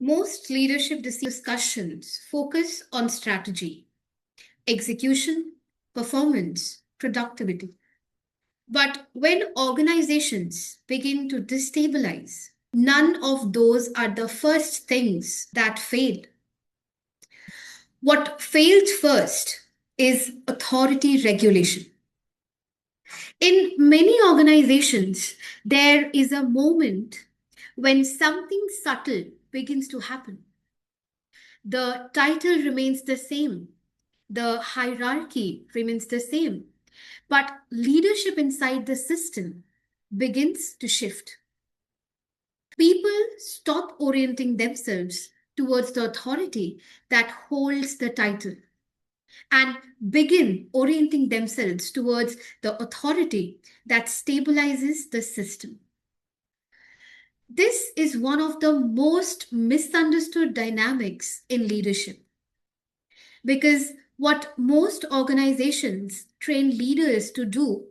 Most leadership discussions focus on strategy, execution, performance, productivity. But when organizations begin to destabilize, none of those are the first things that fail. What fails first is authority regulation. In many organizations, there is a moment when something subtle begins to happen. The title remains the same, the hierarchy remains the same, but leadership inside the system begins to shift. People stop orienting themselves towards the authority that holds the title and begin orienting themselves towards the authority that stabilizes the system. This is one of the most misunderstood dynamics in leadership because what most organizations train leaders to do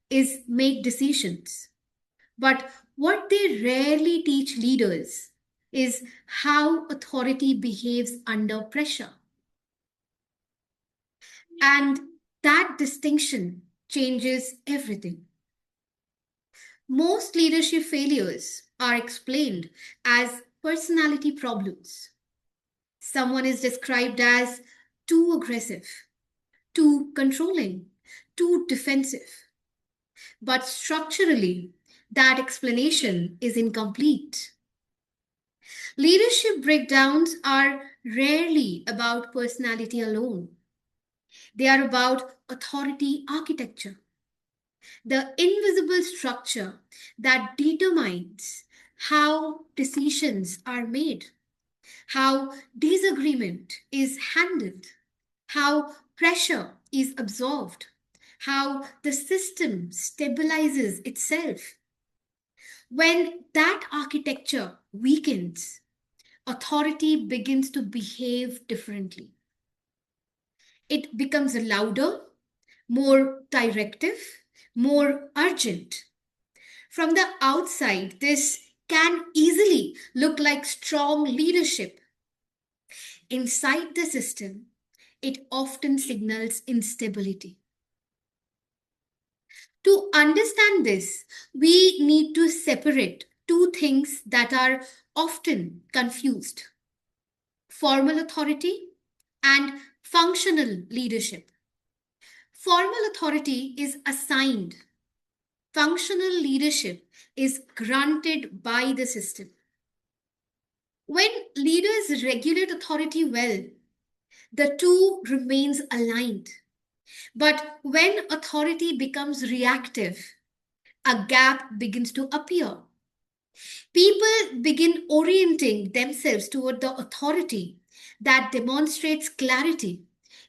is make decisions. But what they rarely teach leaders is how authority behaves under pressure. And that distinction changes everything. Most leadership failures are explained as personality problems. Someone is described as too aggressive, too controlling, too defensive. But structurally, that explanation is incomplete. Leadership breakdowns are rarely about personality alone. They are about authority architecture, the invisible structure that determines how decisions are made, how disagreement is handled, how pressure is absorbed, how the system stabilizes itself. When that architecture weakens, authority begins to behave differently. It becomes louder, more directive, more urgent. From the outside, this can easily look like strong leadership. Inside the system, it often signals instability. To understand this, we need to separate two things that are often confused: formal authority and functional leadership. Formal authority is assigned, functional leadership is granted by the system. When leaders regulate authority well, the two remains aligned. But when authority becomes reactive, a gap begins to appear. People begin orienting themselves toward the authority that demonstrates clarity,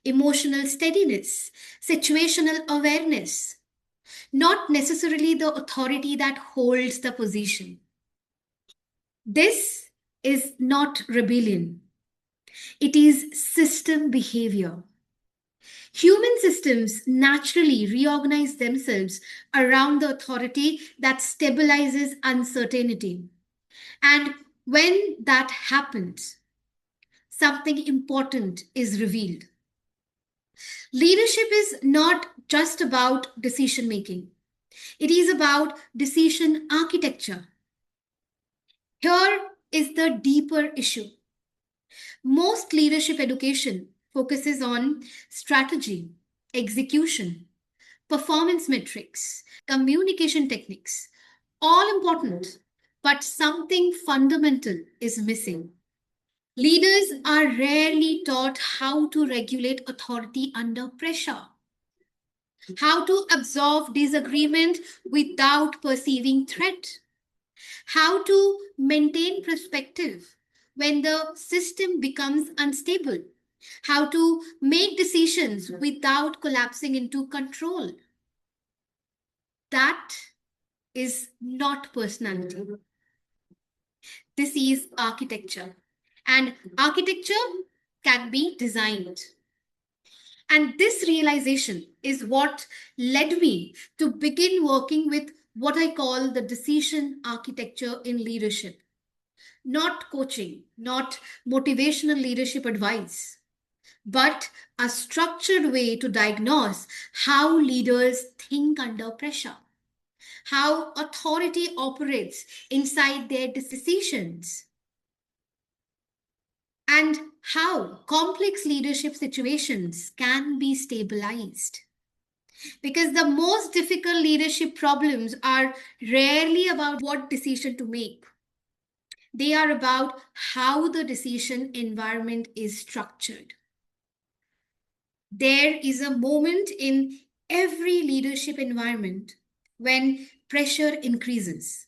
emotional steadiness, situational awareness, not necessarily the authority that holds the position. This is not rebellion, it is system behavior. Human systems naturally reorganize themselves around the authority that stabilizes uncertainty. And when that happens, something important is revealed. Leadership is not just about decision making, it is about decision architecture. Here is the deeper issue. Most leadership education focuses on strategy, execution, performance metrics, communication techniques, all important, but something fundamental is missing. Leaders are rarely taught how to regulate authority under pressure, how to absorb disagreement without perceiving threat, how to maintain perspective when the system becomes unstable, how to make decisions without collapsing into control. That is not personality. This is architecture. And architecture can be designed. And this realization is what led me to begin working with what I call the decision architecture in leadership. not coaching, not motivational leadership advice, but a structured way to diagnose how leaders think under pressure, how authority operates inside their decisions, and how complex leadership situations can be stabilized. Because the most difficult leadership problems are rarely about what decision to make. They are about how the decision environment is structured. There is a moment in every leadership environment when pressure increases,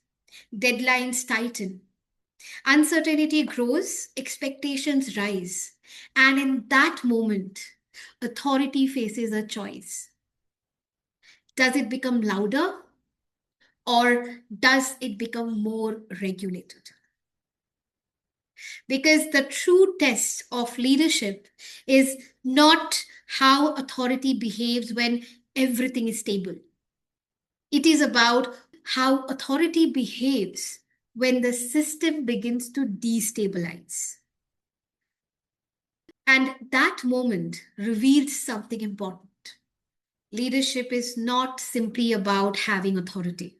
deadlines tighten, uncertainty grows, expectations rise, and in that moment, authority faces a choice. Does it become louder or does it become more regulated? Because the true test of leadership is not how authority behaves when everything is stable. It is about how authority behaves when the system begins to destabilize. And that moment reveals something important. Leadership is not simply about having authority.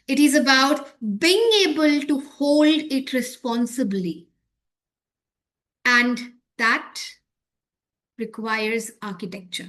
It is about being able to hold it responsibly. And that requires architecture.